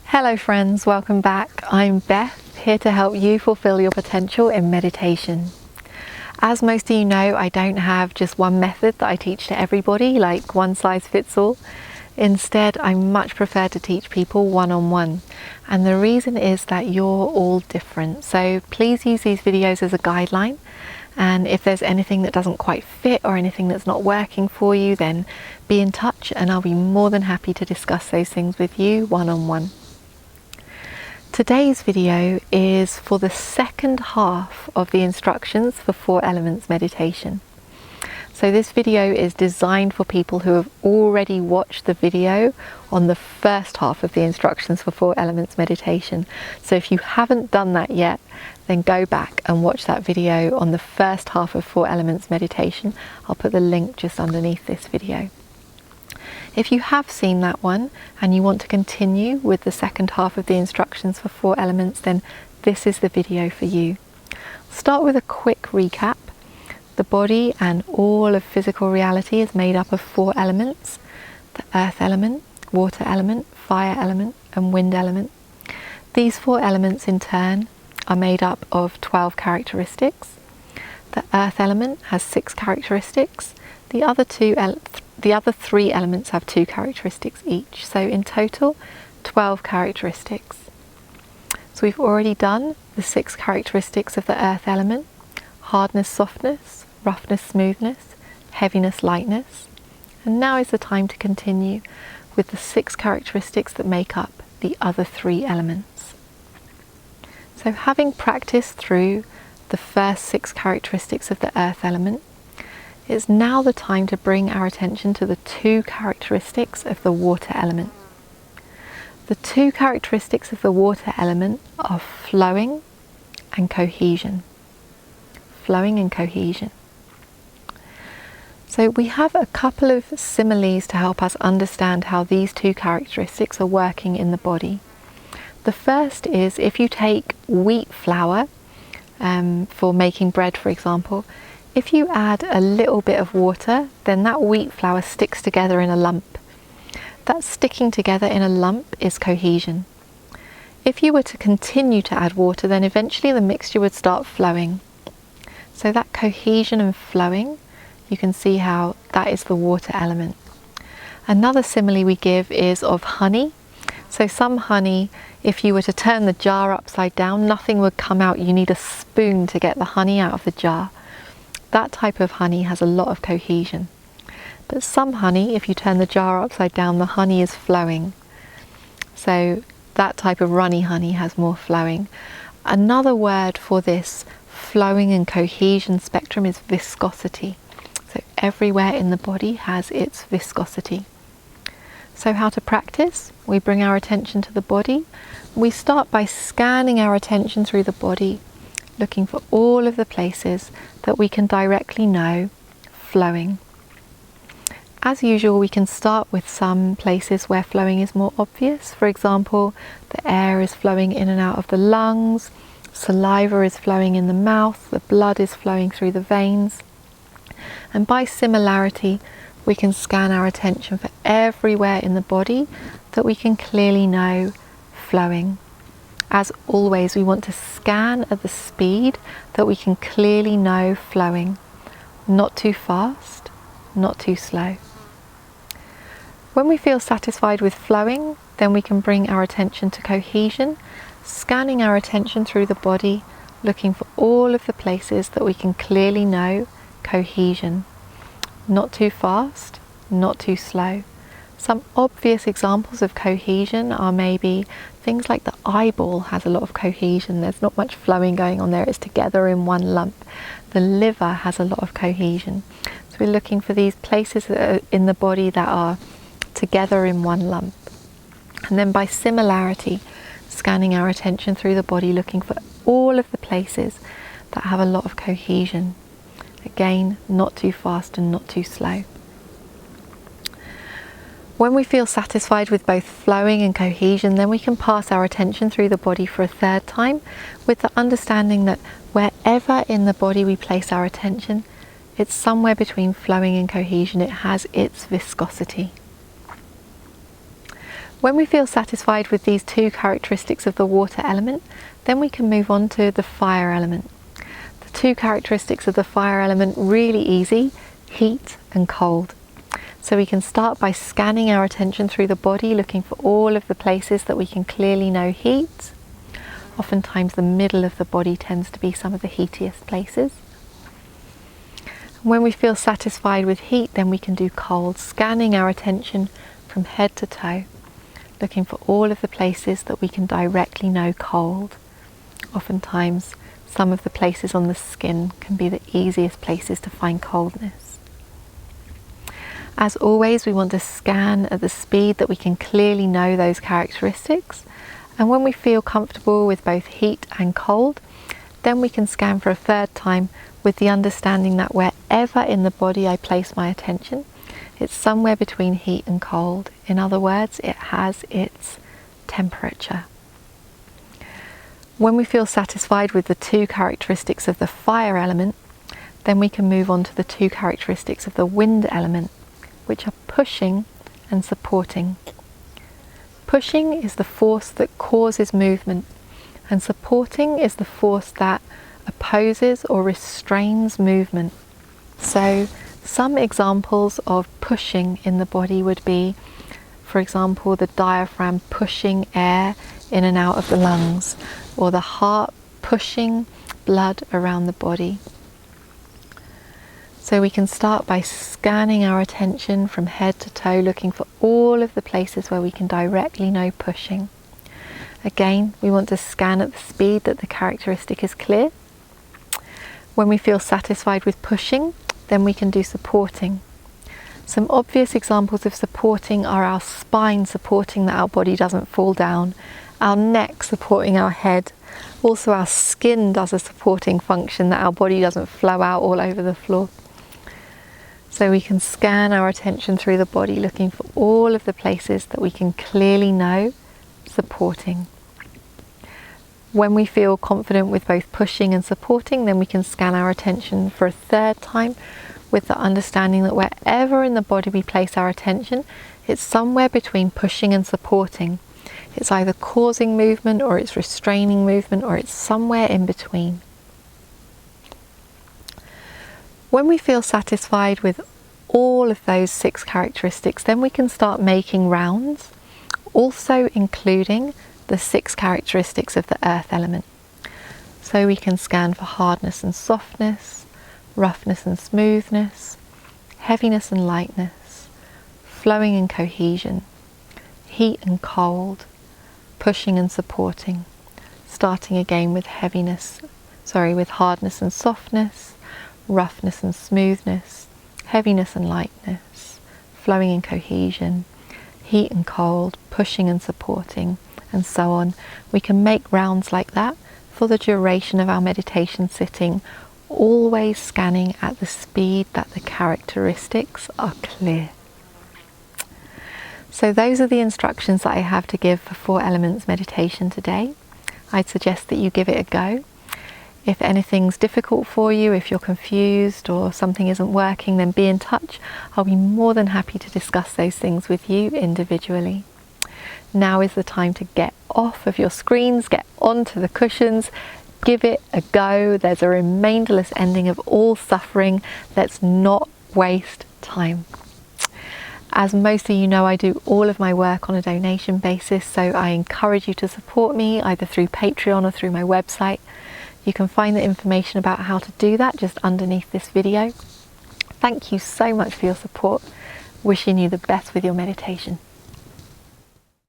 Hello friends, welcome back. I'm Beth, here to help you fulfill your potential in meditation. As most of you know, I don't have just one method that I teach to everybody, like one size fits all. Instead, I much prefer to teach people one-on-one. And the reason is that you're all different. So please use these videos as a guideline. And if there's anything that doesn't quite fit or anything that's not working for you, then be in touch and I'll be more than happy to discuss those things with you one-on-one. Today's video is for the second half of the instructions for 4 Elements meditation. So this video is designed for people who have already watched the video on the first half of the instructions for 4 Elements meditation. So if you haven't done that yet, then go back and watch that video on the first half of 4 Elements meditation. I'll put the link just underneath this video. If you have seen that one and you want to continue with the second half of the instructions for 4 Elements, then this is the video for you. Start with a quick recap. The body and all of physical reality is made up of 4 elements: the earth element, water element, fire element, and wind element. These 4 elements in turn are made up of 12 characteristics. The earth element has 6 characteristics. The other 3 elements have 2 characteristics each, so in total 12 characteristics. So we've already done the 6 characteristics of the earth element: hardness, softness, roughness, smoothness, heaviness, lightness. And now is the time to continue with the 6 characteristics that make up the other 3 elements. So having practiced through the first 6 characteristics of the earth element, it's now the time to bring our attention to the 2 characteristics of the water element. The 2 characteristics of the water element are flowing and cohesion. Flowing and cohesion. So we have a couple of similes to help us understand how these 2 characteristics are working in the body. The first is, if you take wheat flour for making bread, for example, if you add a little bit of water, then that wheat flour sticks together in a lump. That sticking together in a lump is cohesion. If you were to continue to add water, then eventually the mixture would start flowing. So that cohesion and flowing, you can see how that is the water element. Another simile we give is of honey. So some honey, if you were to turn the jar upside down, nothing would come out. You need a spoon to get the honey out of the jar. That type of honey has a lot of cohesion. But some honey, if you turn the jar upside down, the honey is flowing. So that type of runny honey has more flowing. Another word for this flowing and cohesion spectrum is viscosity. So everywhere in the body has its viscosity. So how to practice? We bring our attention to the body. We start by scanning our attention through the body, looking for all of the places that we can directly know flowing. As usual, we can start with some places where flowing is more obvious. For example, the air is flowing in and out of the lungs, saliva is flowing in the mouth, the blood is flowing through the veins. And by similarity, we can scan our attention for everywhere in the body that we can clearly know flowing. As always, we want to scan at the speed that we can clearly know flowing. Not too fast, not too slow. When we feel satisfied with flowing, then we can bring our attention to cohesion, scanning our attention through the body, looking for all of the places that we can clearly know cohesion. Not too fast, not too slow. Some obvious examples of cohesion are maybe things like the eyeball has a lot of cohesion. There's not much flowing going on there. It's together in one lump. The liver has a lot of cohesion. So we're looking for these places that are in the body that are together in one lump. And then by similarity, scanning our attention through the body, looking for all of the places that have a lot of cohesion. Again, not too fast and not too slow. When we feel satisfied with both flowing and cohesion, then we can pass our attention through the body for a third time with the understanding that wherever in the body we place our attention, It's somewhere between flowing and cohesion. It has its viscosity. When we feel satisfied with these two characteristics of the water element, then we can move on to the fire element. The two characteristics of the fire element, really easy: heat and cold. So we can start by scanning our attention through the body, looking for all of the places that we can clearly know heat. Oftentimes the middle of the body tends to be some of the heatiest places. When we feel satisfied with heat, then we can do cold, scanning our attention from head to toe, looking for all of the places that we can directly know cold. Oftentimes, some of the places on the skin can be the easiest places to find coldness. As always, we want to scan at the speed that we can clearly know those characteristics. And when we feel comfortable with both heat and cold, then we can scan for a third time with the understanding that wherever in the body I place my attention, it's somewhere between heat and cold. In other words, it has its temperature. When we feel satisfied with the two characteristics of the fire element, then we can move on to the two characteristics of the wind element, which are pushing and supporting. Pushing is the force that causes movement, and supporting is the force that opposes or restrains movement. So, some examples of pushing in the body would be, for example, the diaphragm pushing air in and out of the lungs, or the heart pushing blood around the body. So we can start by scanning our attention from head to toe, looking for all of the places where we can directly know pushing. Again, we want to scan at the speed that the characteristic is clear. When we feel satisfied with pushing, then we can do supporting. Some obvious examples of supporting are our spine supporting that our body doesn't fall down, our neck supporting our head. Also, our skin does a supporting function that our body doesn't flow out all over the floor. So we can scan our attention through the body, looking for all of the places that we can clearly know supporting. When we feel confident with both pushing and supporting, then we can scan our attention for a third time with the understanding that wherever in the body we place our attention, it's somewhere between pushing and supporting. It's either causing movement, or it's restraining movement, or it's somewhere in between. When we feel satisfied with all of those 6 characteristics, then we can start making rounds, also including the 6 characteristics of the earth element. So we can scan for hardness and softness, roughness and smoothness, heaviness and lightness, flowing and cohesion, heat and cold, pushing and supporting, starting again with with hardness and softness, roughness and smoothness, heaviness and lightness, flowing and cohesion, heat and cold, pushing and supporting, and so on. We can make rounds like that for the duration of our meditation sitting, always scanning at the speed that the characteristics are clear. So those are the instructions that I have to give for 4 Elements meditation today. I'd suggest that you give it a go. If anything's difficult for you, if you're confused or something isn't working, then be in touch. I'll be more than happy to discuss those things with you individually. Now is the time to get off of your screens, get onto the cushions, give it a go. There's a remainderless ending of all suffering. Let's not waste time. As most of you know, I do all of my work on a donation basis, so I encourage you to support me either through Patreon or through my website. You can find the information about how to do that just underneath this video. Thank you so much for your support. Wishing you the best with your meditation.